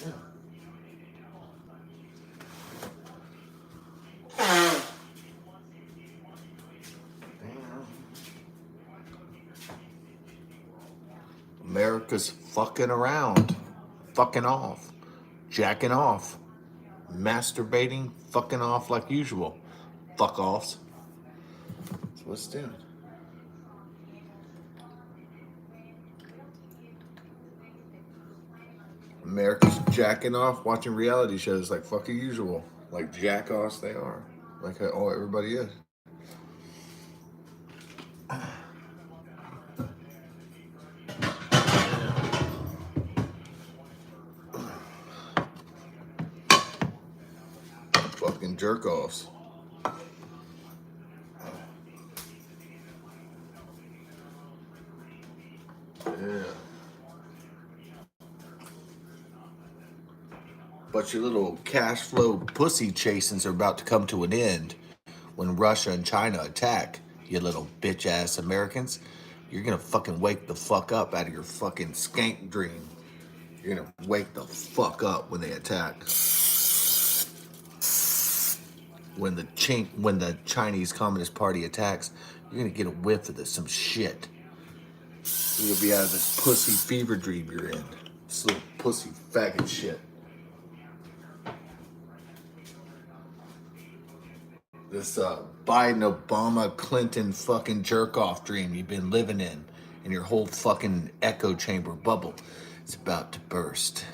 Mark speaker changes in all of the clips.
Speaker 1: Yeah. Damn. America's fucking around, fucking off, jacking off, masturbating, fucking off like usual. Fuck offs. That's what it's doing. America's jacking off, watching reality shows like fucking usual. Like jack offs they are. Like all everybody is. Fucking jerk offs. Yeah. But your little cash flow pussy chasings are about to come to an end when Russia and China attack, you little bitch ass Americans. You're gonna fucking wake the fuck up out of your fucking skank dream. You're gonna wake the fuck up when they attack. When the Chinese Communist Party attacks, you're gonna get a whiff of some shit. You'll be out of this pussy fever dream you're in. This little pussy faggot shit. This Biden, Obama, Clinton fucking jerk off dream you've been living in your whole fucking echo chamber bubble. It's about to burst.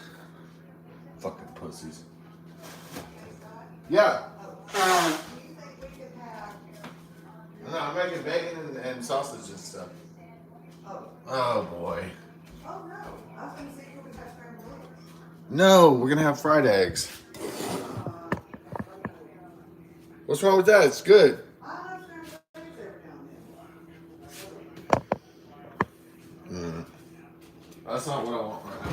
Speaker 1: Fucking pussies. Yeah. No, I'm making bacon and sausage and stuff. Oh boy. Oh no. I was gonna say you would have scrambled eggs. No, we're gonna have fried eggs. What's wrong with that? It's good. Mm. That's not what I want right now.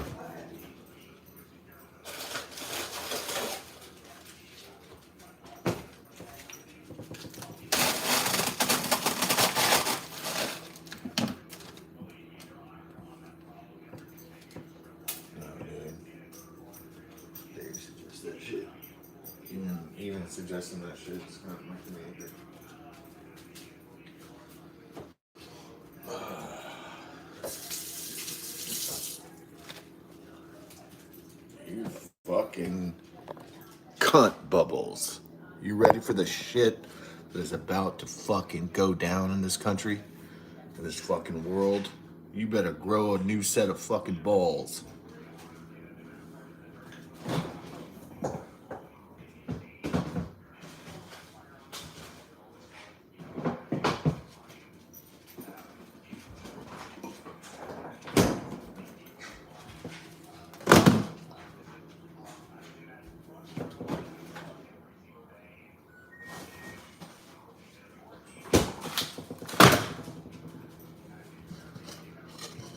Speaker 1: That shit. Even suggesting that shit is kind of making me angry. You fucking cunt bubbles. You ready for the shit that is about to fucking go down in this country? In this fucking world? You better grow a new set of fucking balls.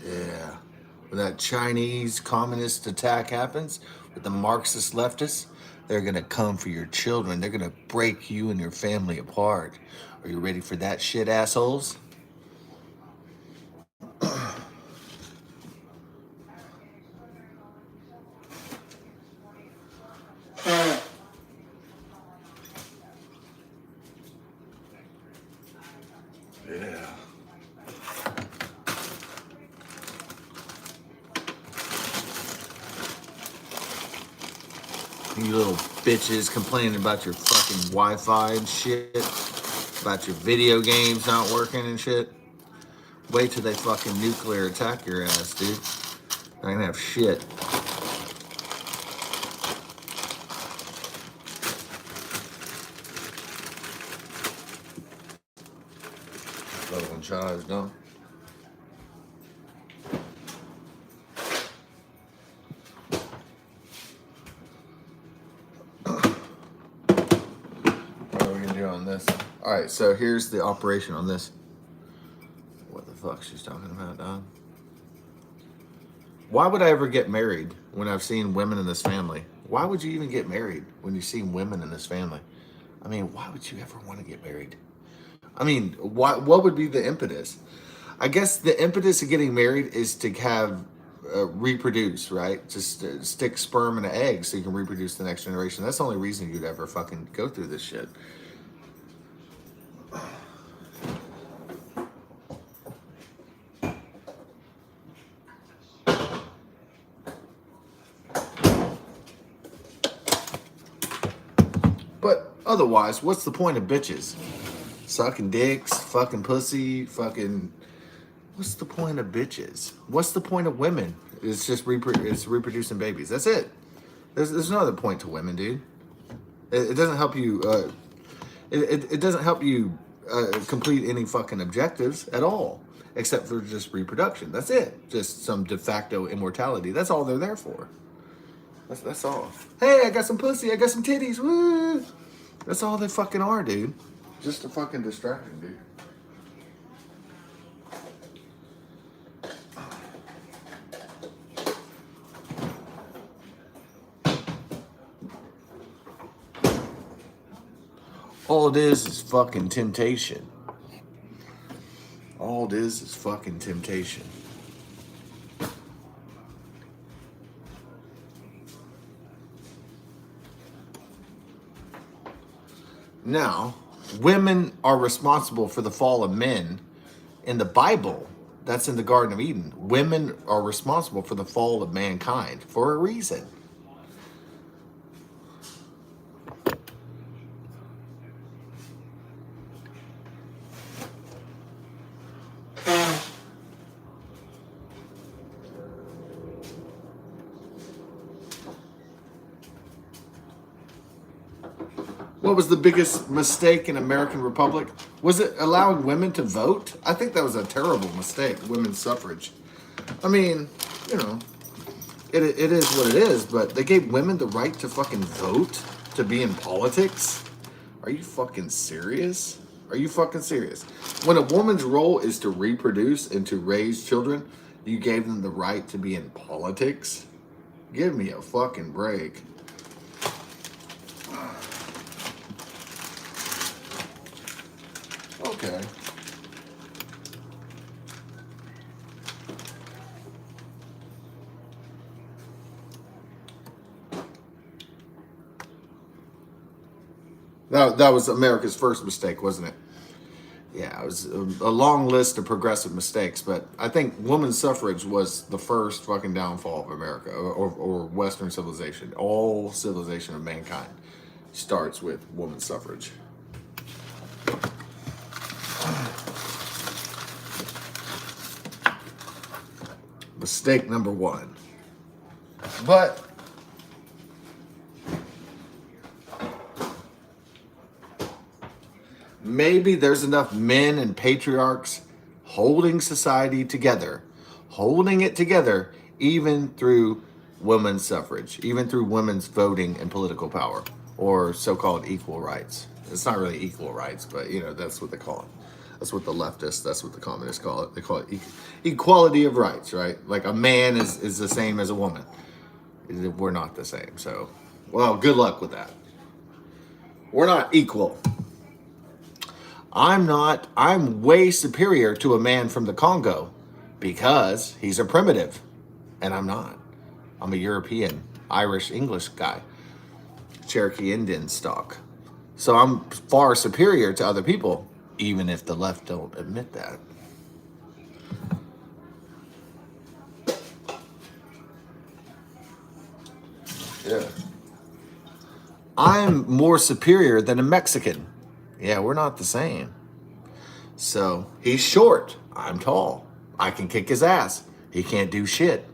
Speaker 1: Yeah. When that Chinese communist attack happens with the Marxist leftists, they're going to come for your children. They're going to break you and your family apart. Are you ready for that shit, assholes? Yeah. You little bitches complaining about your fucking Wi-Fi and shit, about your video games not working and shit. Wait till they fucking nuclear attack your ass, dude. I ain't gonna have shit. Love when China's done. What are we gonna do on this? All right, so here's the operation on this. What the fuck she's talking about, dog? Why would I ever get married when I've seen women in this family? Why would you even get married when you've seen women in this family? I mean, why would you ever want to get married? I mean, what would be the impetus? I guess the impetus of getting married is to have reproduce, right? Just stick sperm in an egg so you can reproduce the next generation. That's the only reason you'd ever fucking go through this shit. But otherwise, what's the point of bitches? Sucking dicks, fucking pussy, fucking. What's the point of bitches? What's the point of women? It's just it's reproducing babies. That's it. There's no other point to women, dude. It doesn't help you. It doesn't help you complete any fucking objectives at all, except for just reproduction. That's it. Just some de facto immortality. That's all they're there for. That's all. Hey, I got some pussy. I got some titties. Woo! That's all they fucking are, dude. Just a fucking distraction, dude. All it is fucking temptation. All it is fucking temptation. Now, women are responsible for the fall of men. In the Bible, that's in the Garden of Eden. Women are responsible for the fall of mankind for a reason. What was the biggest mistake in American Republic? Was it allowing women to vote? I think that was a terrible mistake, women's suffrage. I mean, you know, it is what it is, but they gave women the right to fucking vote, to be in politics? Are you fucking serious? Are you fucking serious? When a woman's role is to reproduce and to raise children, you gave them the right to be in politics? Give me a fucking break. Okay. That was America's first mistake, wasn't it? Yeah, it was a long list of progressive mistakes, but I think women's suffrage was the first fucking downfall of America or Western civilization. All civilization of mankind starts with women's suffrage. Mistake number one. But maybe there's enough men and patriarchs holding society together, holding it together even through women's suffrage, even through women's voting and political power, or so-called equal rights. It's not really equal rights, but you know, that's what they call it. That's what the leftists, that's what the communists call it. They call it equality of rights, right? Like a man is the same as a woman. We're not the same. So, well, good luck with that. We're not equal. I'm way superior to a man from the Congo because he's a primitive and I'm not. I'm a European, Irish, English guy, Cherokee Indian stock. So I'm far superior to other people, even if the left don't admit that. Yeah. I'm more superior than a Mexican. Yeah, we're not the same. So he's short. I'm tall. I can kick his ass. He can't do shit.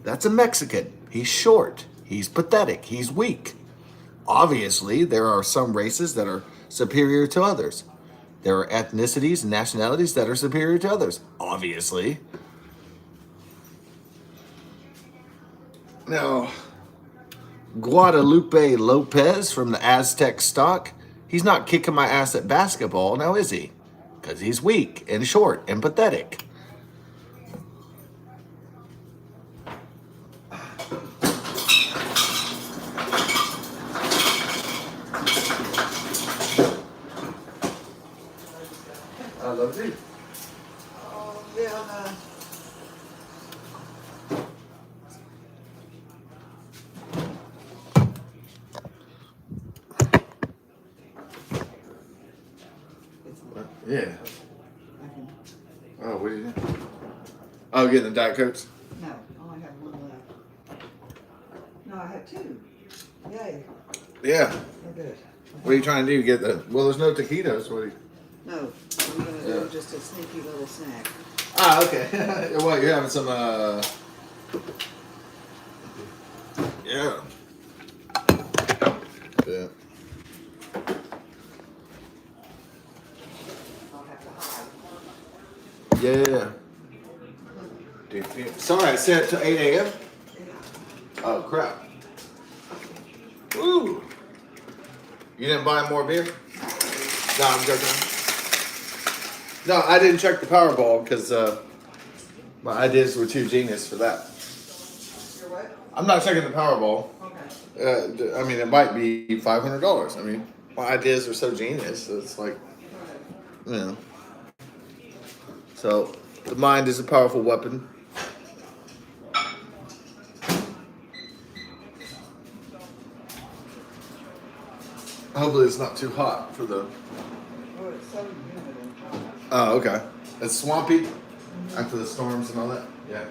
Speaker 1: That's a Mexican. He's short. He's pathetic. He's weak. Obviously, there are some races that are superior to others. There are ethnicities and nationalities that are superior to others. Obviously. Now, Guadalupe Lopez from the Aztec stock, he's not kicking my ass at basketball, now is he? Because he's weak and short and pathetic. I love you. Oh, yeah. Yeah.
Speaker 2: I can,
Speaker 1: Oh, what are you doing? Oh, getting the Diet Cokes?
Speaker 2: no, I only have one left. No, I have two. Yay,
Speaker 1: Yeah.
Speaker 2: we're good.
Speaker 1: What are you trying to do? Get the. Well, there's no taquitos. What are you.
Speaker 2: No, I'm gonna do just a sneaky little snack.
Speaker 1: Ah, okay. What, you're having some, Yeah. Yeah.
Speaker 2: I'll have to hide.
Speaker 1: Yeah. Sorry, I set it to 8 a.m.
Speaker 2: Yeah.
Speaker 1: Oh, crap. Ooh. You didn't buy more beer? No, I'm joking. No, I didn't check the Powerball because my ideas were too genius for that.
Speaker 2: You're what?
Speaker 1: I'm not checking the Powerball.
Speaker 2: Okay.
Speaker 1: I mean, it might be $500. I mean, my ideas are so genius. It's like, you know. So, the mind is a powerful weapon. Hopefully, it's not too hot for the.
Speaker 2: Oh, it's so humid and hot.
Speaker 1: Oh, okay. It's swampy after the storms and all that. Yeah.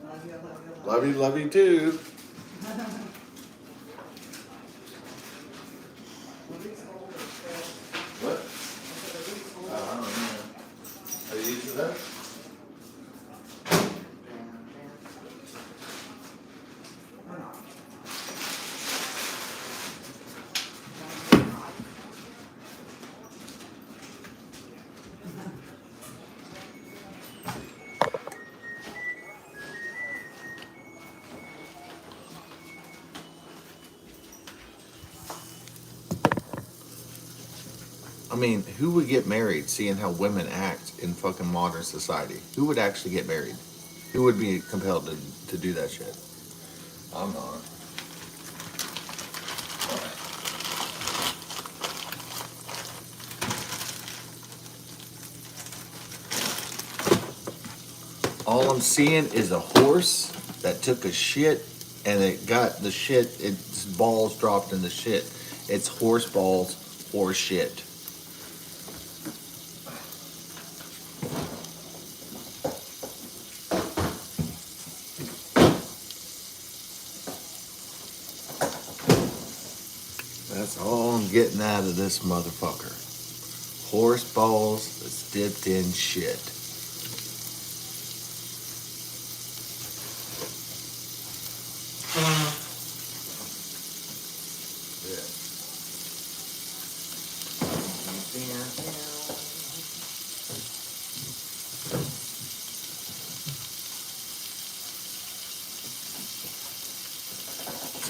Speaker 2: Love you, love you, love you.
Speaker 1: Love you too.
Speaker 2: Well, these old are still-
Speaker 1: What?
Speaker 2: I said, are these old?
Speaker 1: I don't know. Are you used to that?
Speaker 2: Or not?
Speaker 1: I mean, who would get married seeing how women act in fucking modern society? Who would actually get married? Who would be compelled to do that shit? I'm not. All I'm seeing is a horse that took a shit and it got the shit, its balls dropped in the shit. It's horse balls or shit. That's all I'm getting out of this motherfucker. Horse balls that's dipped in shit.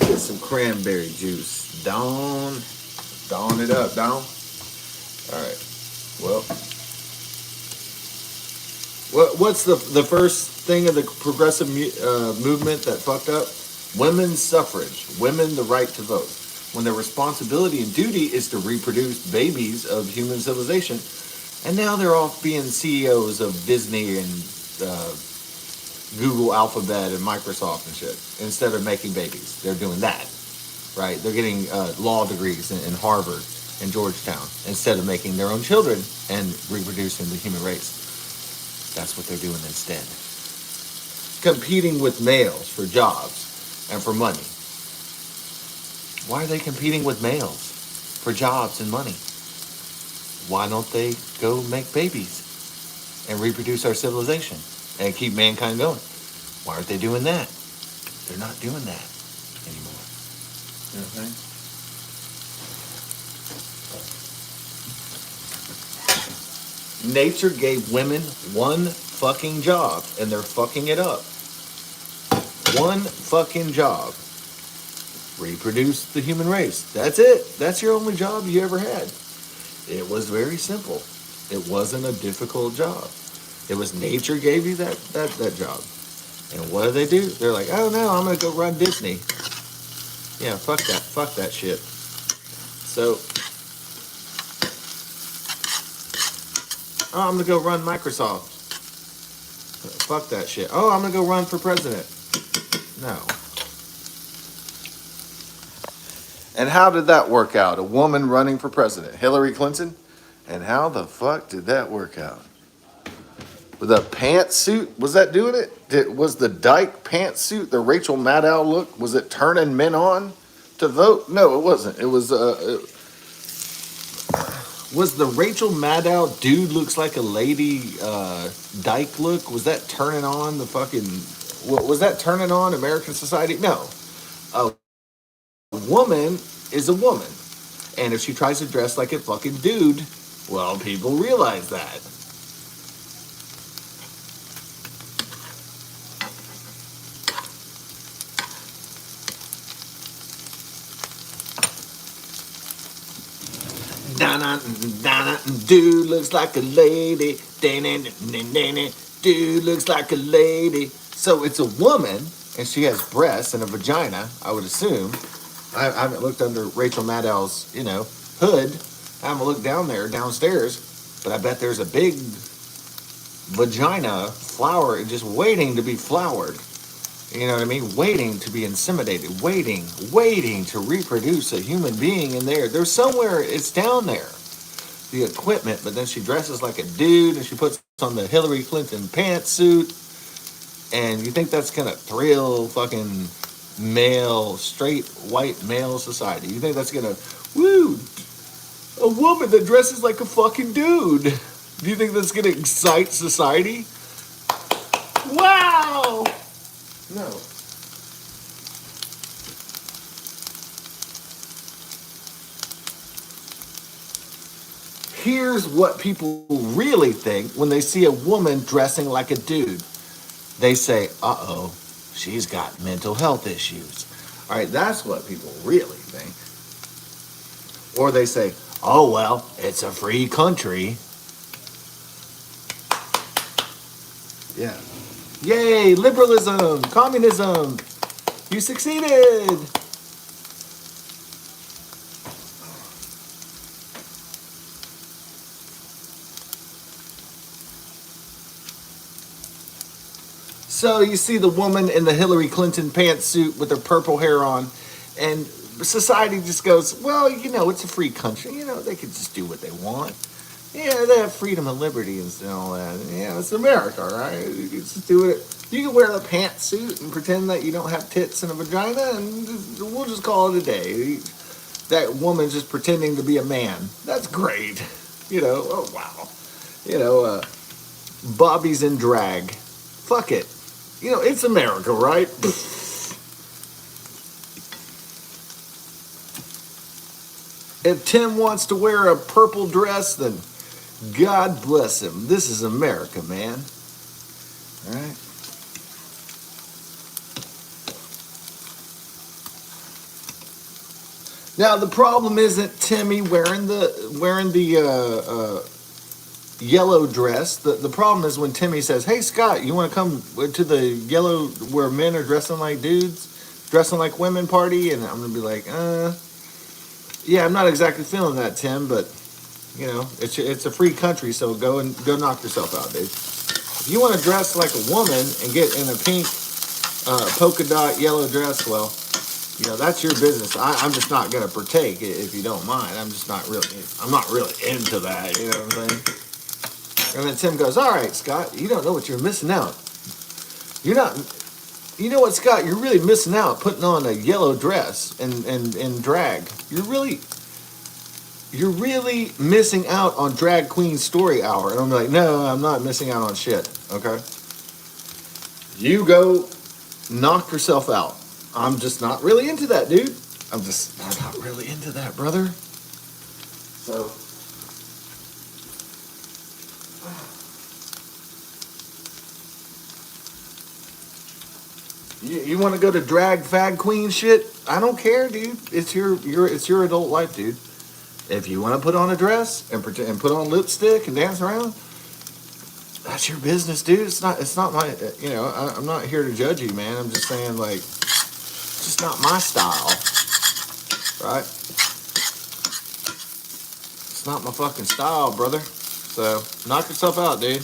Speaker 1: Get some cranberry juice. Dawn it up, Dawn. All right. Well, what's the first thing of the progressive movement that fucked up? Women's suffrage, women the right to vote. When their responsibility and duty is to reproduce babies of human civilization, and now they're off being CEOs of Disney and Google Alphabet and Microsoft and shit. Instead of making babies, they're doing that, right? They're getting law degrees in Harvard and Georgetown instead of making their own children and reproducing the human race. That's what they're doing instead. Competing with males for jobs and for money. Why are they competing with males for jobs and money? Why don't they go make babies and reproduce our civilization and keep mankind going? Why aren't they doing that? They're not doing that anymore. You know what I'm saying? Nature gave women one fucking job and they're fucking it up. One fucking job. reproduce the human race. That's it. That's your only job you ever had. It was very simple. It wasn't a difficult job. It was nature gave you that job. And what do? They're like, oh no, I'm gonna go run Disney. Yeah, fuck that. Fuck that shit. So, oh, I'm gonna go run Microsoft. Fuck that shit. Oh, I'm gonna go run for president. No. And how did that work out? A woman running for president, Hillary Clinton? And how the fuck did that work out? With a pantsuit? Was that doing it? Was the dyke pantsuit, the Rachel Maddow look, was it turning men on to vote? No, it wasn't. It was was the Rachel Maddow dude looks like a lady dyke look? Was that turning on the fucking? Was that turning on American society? No. A woman is a woman, and if she tries to dress like a fucking dude, well, people realize that. Dude looks like a lady. Dude looks like a lady. So it's a woman, and she has breasts and a vagina, I would assume. I haven't looked under Rachel Maddow's, hood. I haven't looked down there, downstairs, but I bet there's a big vagina flower just waiting to be flowered. You know what I mean? Waiting to be inseminated, waiting to reproduce a human being in there. There's somewhere it's down there, the equipment, but then she dresses like a dude and she puts on the Hillary Clinton pantsuit. And you think that's gonna thrill fucking male, straight white male society? You think that's gonna, woo, a woman that dresses like a fucking dude? Do you think that's gonna excite society? Wow! No. Here's what people really think when they see a woman dressing like a dude. They say, uh-oh, she's got mental health issues. All right, that's what people really think. Or they say, oh, well, it's a free country. Yeah. Yay, liberalism, communism, you succeeded. So you see the woman in the Hillary Clinton pantsuit with her purple hair on, and society just goes, well, it's a free country. They can just do what they want. Yeah, they have freedom and liberty and all that. Yeah, it's America, right? You can just do it. You can wear the pantsuit and pretend that you don't have tits and a vagina, and we'll just call it a day. That woman's just pretending to be a man. That's great. Oh, wow. Bobby's in drag. Fuck it. It's America, right? If Tim wants to wear a purple dress, then God bless him. This is America, man. All right. Now the problem isn't Timmy wearing the yellow dress. The problem is when Timmy says, hey Scott, you want to come to the yellow where men are dressing like dudes, dressing like women party? And I'm gonna be like, yeah, I'm not exactly feeling that, Tim, but it's a free country, so go knock yourself out, dude. If you want to dress like a woman and get in a pink polka dot yellow dress, well, that's your business. I'm just not gonna partake if you don't mind. I'm not really into that. You know what I'm saying? And then Tim goes, all right, Scott, you don't know what you're missing out. You know what, Scott, you're really missing out putting on a yellow dress and drag. You're really missing out on Drag Queen Story Hour. And I'm like, no, I'm not missing out on shit, okay? You go knock yourself out. I'm just not really into that, dude. I'm not really into that, brother. So... You want to go to drag fag queen shit? I don't care, dude. It's your adult life, dude. If you want to put on a dress and pretend and put on lipstick and dance around, that's your business, dude. It's not my I'm not here to judge you, man. I'm just saying like it's just not my style, right? It's not my fucking style, brother. So knock yourself out, dude.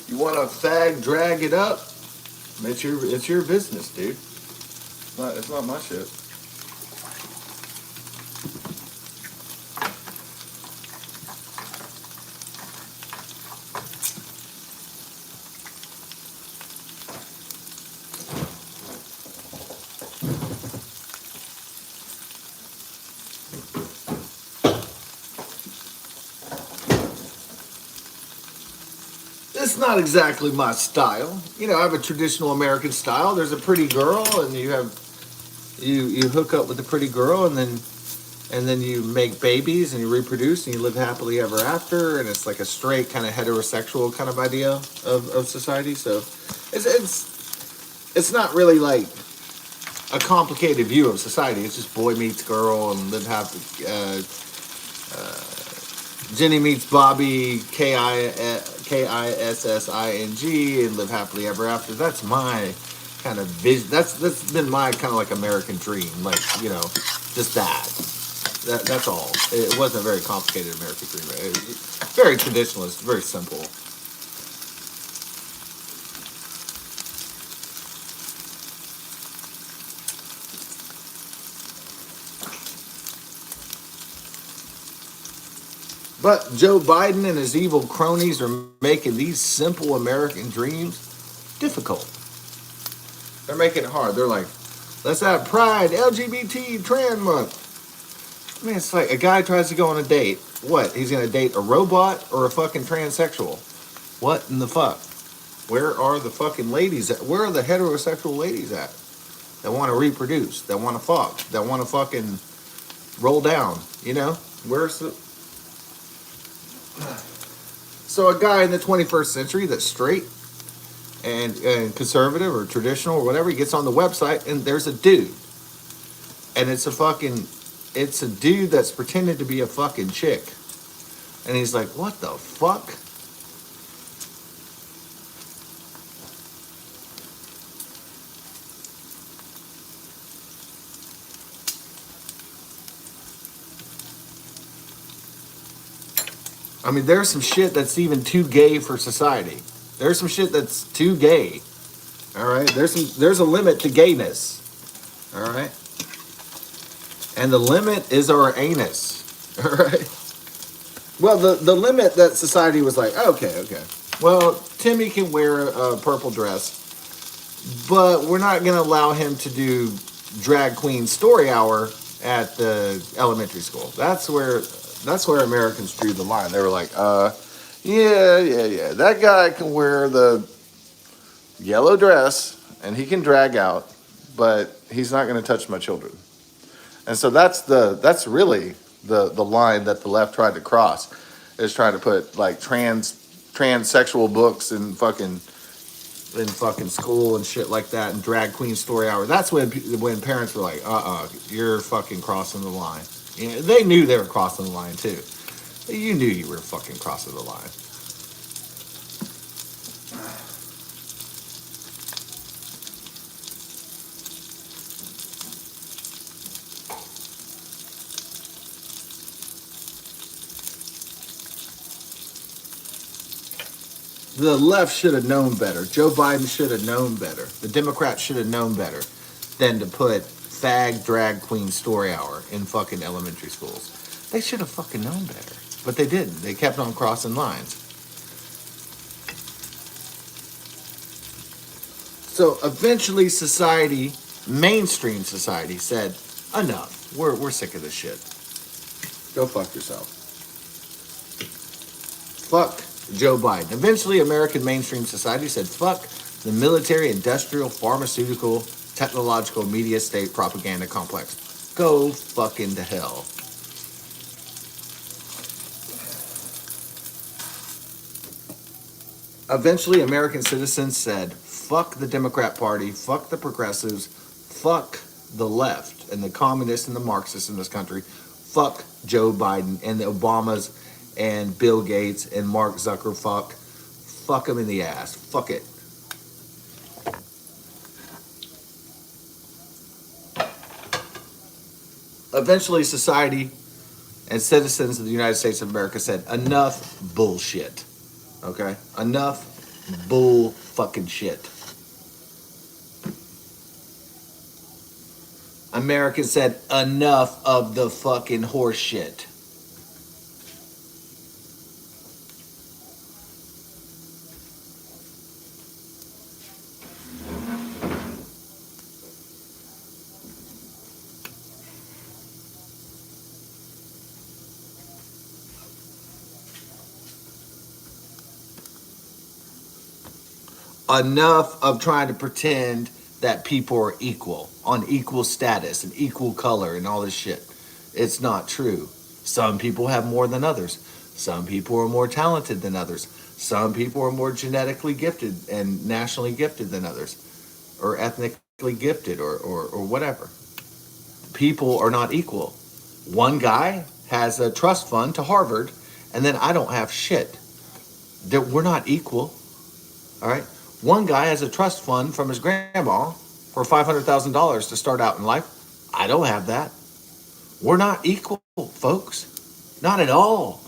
Speaker 1: You want to fag drag it up? It's your business, dude. It's not my shit. It's not exactly my style. I have a traditional American style. There's a pretty girl, and you hook up with a pretty girl, and then you make babies and you reproduce and you live happily ever after, and it's like a straight kind of heterosexual kind of idea of society. So it's not really like a complicated view of society. It's just boy meets girl and live happy. Jenny meets Bobby, Kissing, and live happily ever after. That's my kind of vision. That's been my kind of like American dream. Like just that. That's all. It wasn't a very complicated American dream. Very traditionalist, very simple. But Joe Biden and his evil cronies are making these simple American dreams difficult. They're making it hard. They're like, let's have Pride, LGBT, Trans Month. I mean, it's like a guy tries to go on a date. What? He's going to date a robot or a fucking transsexual? What in the fuck? Where are the fucking ladies at? Where are the heterosexual ladies at? That want to reproduce, that want to fuck, that want to fucking roll down, Where's the... So a guy in the 21st century that's straight and conservative or traditional or whatever, he gets on the website and there's a dude. And it's a dude that's pretending to be a fucking chick. And he's like, what the fuck? I mean, there's some shit that's even too gay for society. There's some shit that's too gay. All right? There's a limit to gayness. All right? And the limit is our anus. All right? Well, the limit that society was like, okay. Well, Timmy can wear a purple dress, but we're not going to allow him to do drag queen story hour at the elementary school. That's where Americans drew the line. They were like, yeah. That guy can wear the yellow dress and he can drag out, but he's not going to touch my children. And so that's really the line that the left tried to cross, is trying to put like transsexual books in fucking school and shit like that, and drag queen story hour. That's when parents were like, you're fucking crossing the line. They knew they were crossing the line too. You knew you were fucking crossing the line. The left should have known better. Joe Biden should have known better. The Democrats should have known better than to put fag drag queen story hour in fucking elementary schools. They should have fucking known better. But they didn't. They kept on crossing lines. So eventually, society, mainstream society, said, "Enough. We're sick of this shit. Go fuck yourself. Fuck Joe Biden." Eventually, American mainstream society said, "Fuck the military, industrial, pharmaceutical, technological, media state propaganda complex. Go fucking to hell." Eventually, American citizens said, "Fuck the Democrat Party, fuck the progressives, fuck the left and the communists and the Marxists in this country, fuck Joe Biden and the Obamas and Bill Gates and Mark Zuckerberg, fuck them in the ass, fuck it." Eventually, society and citizens of the United States of America said, "Enough bullshit." Okay? Enough bull fucking shit. Americans said, "Enough of the fucking horse shit." Enough of trying to pretend that people are equal, on equal status and equal color and all this shit. It's not true. Some people have more than others. Some people are more talented than others. Some people are more genetically gifted and nationally gifted than others, or ethnically gifted, or whatever. People are not equal. One guy has a trust fund to Harvard, and then I don't have shit. We're not equal. All right. One guy has a trust fund from his grandma for $500,000 to start out in life. I don't have that. We're not equal, folks. Not at all.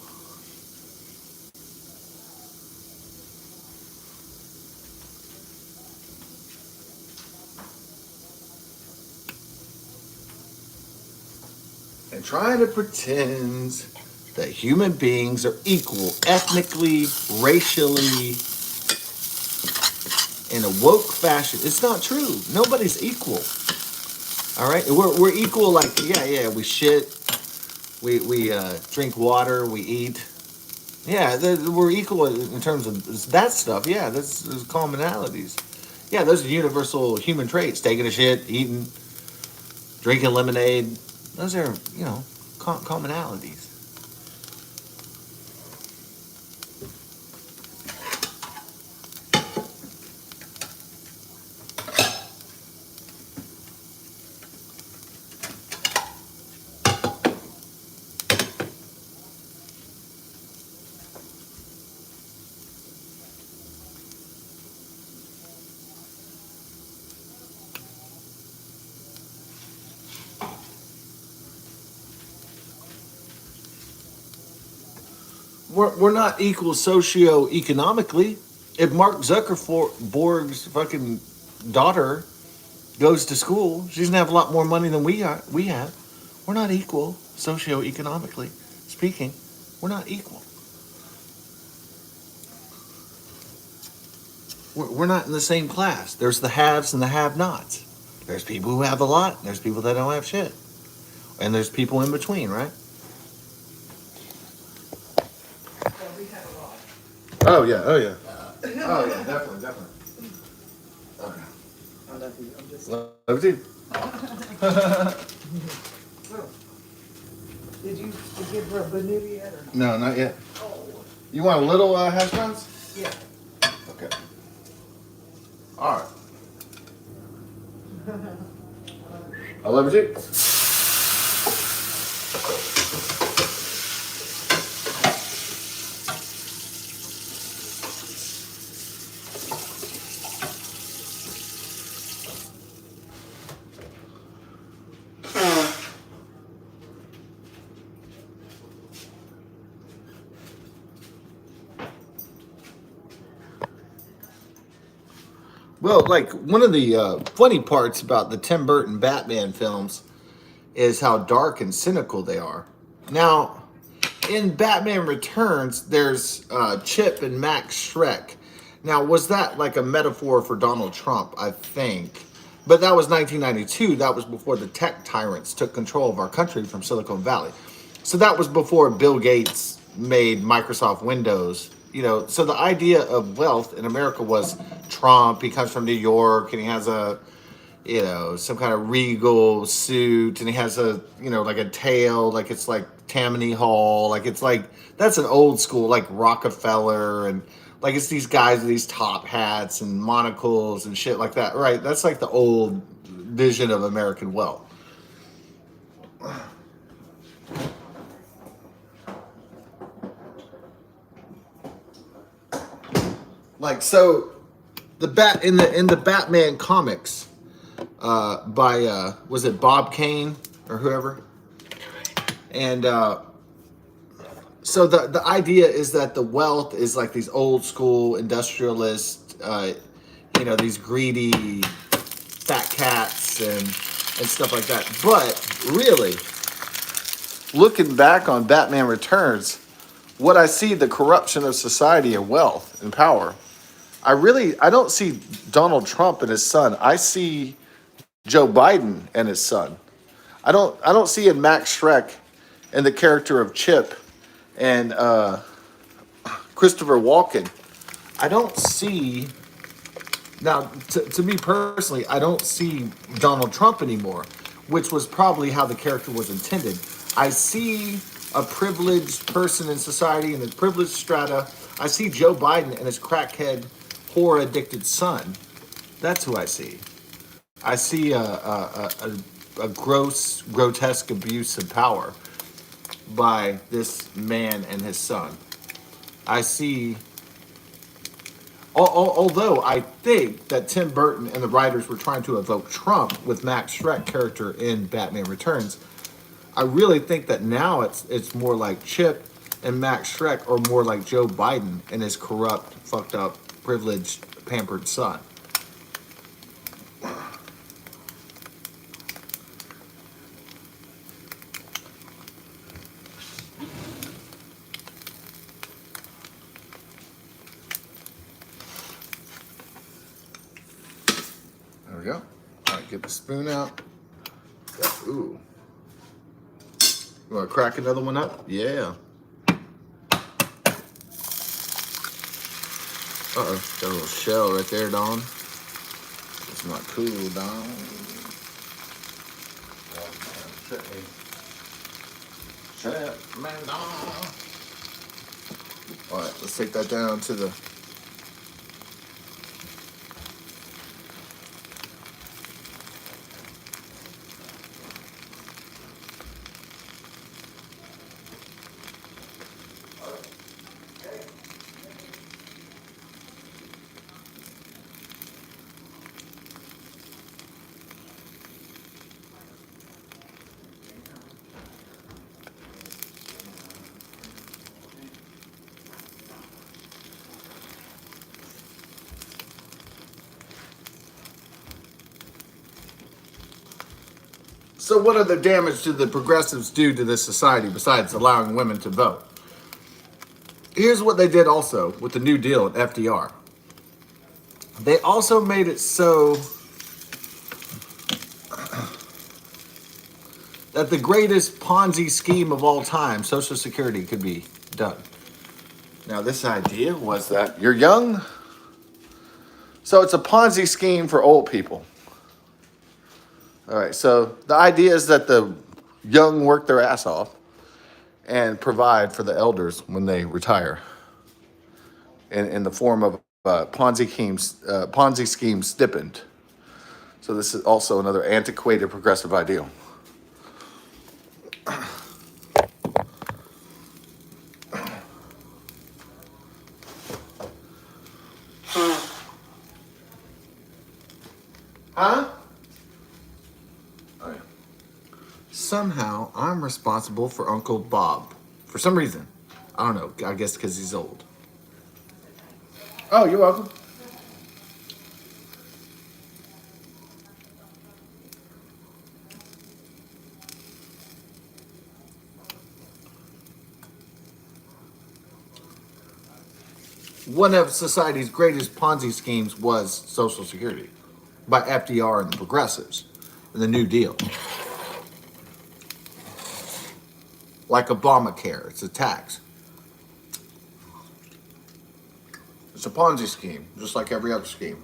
Speaker 1: And trying to pretend that human beings are equal ethnically, racially, in a woke fashion. It's not true. Nobody's equal. All right, we're equal. Like yeah, we shit, we drink water, we eat. Yeah, we're equal in terms of that stuff. Yeah, there's commonalities. Yeah, those are universal human traits: taking a shit, eating, drinking lemonade. Those are commonalities. We're not equal socio-economically. If Mark Zuckerberg's fucking daughter goes to school, she's gonna have a lot more money than we are. We have. We're not equal socio-economically speaking. We're not equal. We're not in the same class. There's the haves and the have-nots. There's people who have a lot. And there's people that don't have shit. And there's people in between, right?
Speaker 2: Well, we have a lot.
Speaker 1: Oh yeah. Oh yeah. Oh yeah. Definitely. Okay.
Speaker 2: I love you. I'm just.
Speaker 1: Love you.
Speaker 2: Oh. Did you give her a banana yet or?
Speaker 1: No, not yet.
Speaker 2: Oh.
Speaker 1: You want a little hash browns?
Speaker 2: Yeah.
Speaker 1: Okay. All right. I love you. Well, like one of the funny parts about the Tim Burton Batman films is how dark and cynical they are. Now, in Batman Returns, there's Chip and Max Shrek. Now, was that like a metaphor for Donald Trump? I think. But that was 1992. That was before the tech tyrants took control of our country from Silicon Valley. So that was before Bill Gates made Microsoft Windows. You know, so the idea of wealth in America was Trump. He comes from New York and he has a, you know, some kind of regal suit and he has a, you know, like a tail, like it's like Tammany Hall, like it's like that's an old school, like Rockefeller, and like it's these guys with these top hats and monocles and shit like that, right? That's like the old vision of American wealth. Like so, the bat in the Batman comics, by was it Bob Kane or whoever, and so the idea is that the wealth is like these old school industrialist, you know, these greedy fat cats and stuff like that. But really, looking back on Batman Returns, what I see the corruption of society and wealth and power. I don't see Donald Trump and his son. I see Joe Biden and his son. I don't see in Max Schreck and the character of Chip and Christopher Walken. I don't see now to me personally. I don't see Donald Trump anymore, which was probably how the character was intended. I see a privileged person in society in the privileged strata. I see Joe Biden and his crackhead, whore addicted son. That's who I see. I see a gross, grotesque abuse of power by this man and his son. I see, although I think that Tim Burton and the writers were trying to evoke Trump with Max Schreck character in Batman Returns, I really think that now it's more like Chip and Max Schreck, or more like Joe Biden and his corrupt, fucked up, privileged, pampered son. There we go. All right, get the spoon out. Ooh. You want to crack another one up? Yeah. Uh-oh. Got a little shell right there, Dawn. It's not cool, Dawn. Shit, man, Dawn. All right, let's take that down to the... So what other damage do the progressives do to this society besides allowing women to vote? Here's what they did also with the New Deal at FDR. They also made it so that the greatest Ponzi scheme of all time, Social Security, could be done. Now, this idea was that you're young, so it's a Ponzi scheme for old people. All right, so the idea is that the young work their ass off and provide for the elders when they retire in the form of Ponzi scheme stipend. So this is also another antiquated progressive ideal. Huh? Okay. Somehow I'm responsible for Uncle Bob. For some reason. I don't know. I guess because he's old. Oh, you're welcome. one of society's greatest Ponzi schemes was Social Security by FDR and the progressives and the New Deal. Like Obamacare, it's a tax. It's a Ponzi scheme, just like every other scheme.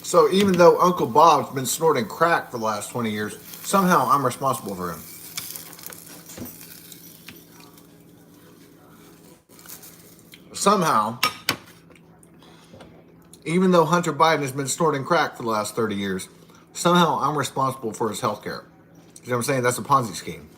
Speaker 1: So even though Uncle Bob's been snorting crack for the last 20 years, somehow I'm responsible for him. Somehow, even though Hunter Biden has been snorting crack for the last 30 years, somehow I'm responsible for his health care. You know what I'm saying? That's a Ponzi scheme.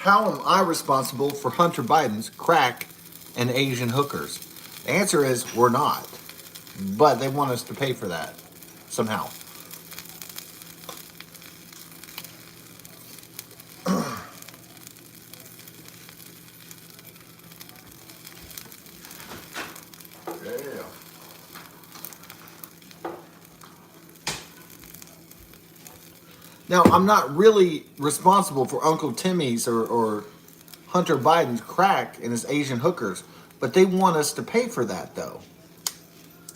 Speaker 1: How am I responsible for Hunter Biden's crack and Asian hookers? The answer is we're not. But they want us to pay for that somehow. Yeah. Now, I'm not really responsible for Uncle Timmy's or Hunter Biden's crack and his Asian hookers, but they want us to pay for that, though.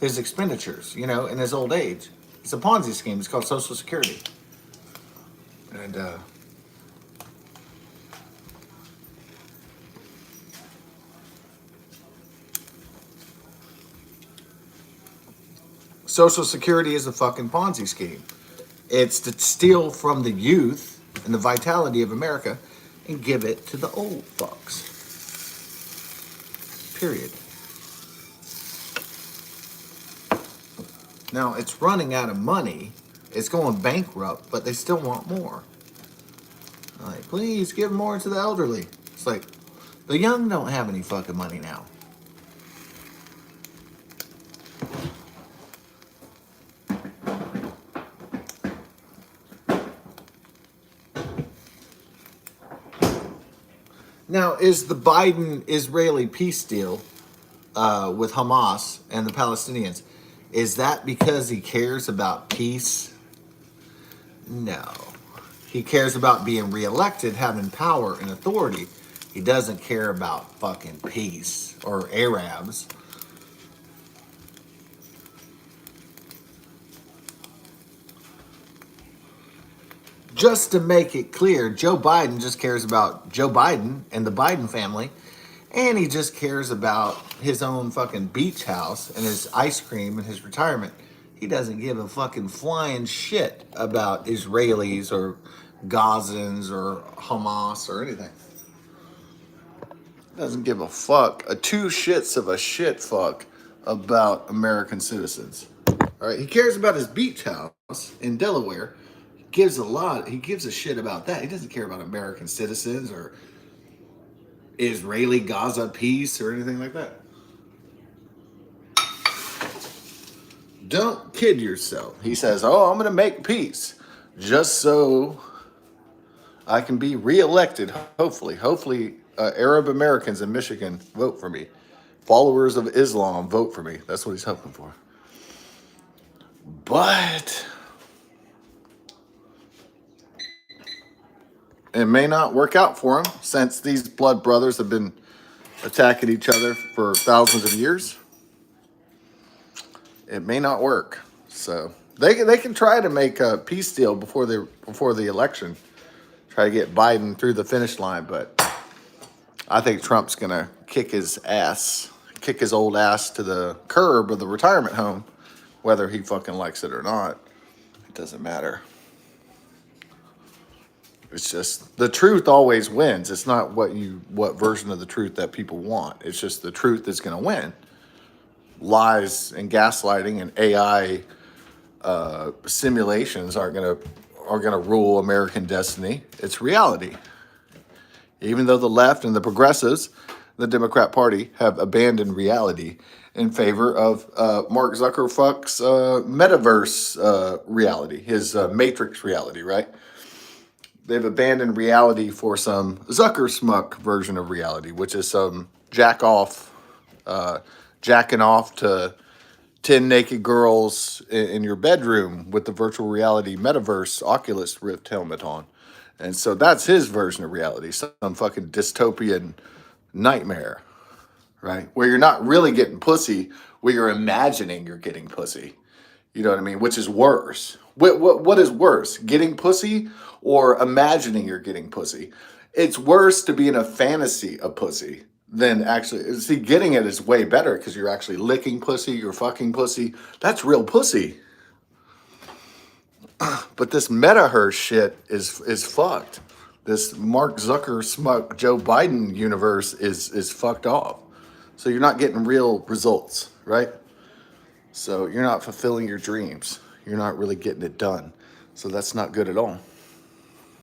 Speaker 1: His expenditures, you know, in his old age. It's a Ponzi scheme. It's called Social Security. And, Social Security is a fucking Ponzi scheme. It's to steal from the youth and the vitality of America and give it to the old fucks. Period. Now, it's running out of money. It's going bankrupt, but they still want more. Like, please give more to the elderly. It's like, the young don't have any fucking money now. Now, is the Biden-Israeli peace deal with Hamas and the Palestinians, is that because he cares about peace? No. He cares about being reelected, having power and authority. He doesn't care about fucking peace or Arabs. Just to make it clear, Joe Biden just cares about Joe Biden and the Biden family, and he just cares about his own fucking beach house and his ice cream and his retirement. He doesn't give a fucking flying shit about Israelis or Gazans or Hamas or anything. Doesn't give a fuck, a two shits of a shit fuck about American citizens. All right, he cares about his beach house in Delaware. He gives a shit about that. He doesn't care about American citizens or Israeli Gaza peace or anything like that. Don't kid yourself. He says, "Oh, I'm going to make peace just so I can be reelected, hopefully. Hopefully, Arab Americans in Michigan vote for me. Followers of Islam vote for me." That's what he's hoping for. But it may not work out for him since these blood brothers have been attacking each other for thousands of years. It may not work. So they can try to make a peace deal before the election. Try to get Biden through the finish line, but I think Trump's gonna kick his old ass to the curb of the retirement home, whether he fucking likes it or not. doesn't matter. It's just the truth always wins. It's not what version of the truth that people want. It's just the truth that's going to win. Lies and gaslighting and AI simulations are gonna rule American destiny. It's reality. Even though the left and the progressives, the Democrat Party, have abandoned reality in favor of Mark Zuckerfuck's metaverse reality, his Matrix reality, right? They've abandoned reality for some Zucker Smuck version of reality, which is some jacking off to 10 naked girls in your bedroom with the virtual reality metaverse Oculus Rift helmet on. And so that's his version of reality, some fucking dystopian nightmare, right? Where you're not really getting pussy, where you're imagining you're getting pussy. You know what I mean? Which is worse. What is worse? Getting pussy or imagining you're getting pussy? It's worse to be in a fantasy of pussy than actually. See, getting it is way better because you're actually licking pussy, you're fucking pussy. That's real pussy. But this metaverse shit is fucked. This Mark Zucker Smuck Joe Biden universe is fucked off. So you're not getting real results, right? So you're not fulfilling your dreams. You're not really getting it done. So that's not good at all.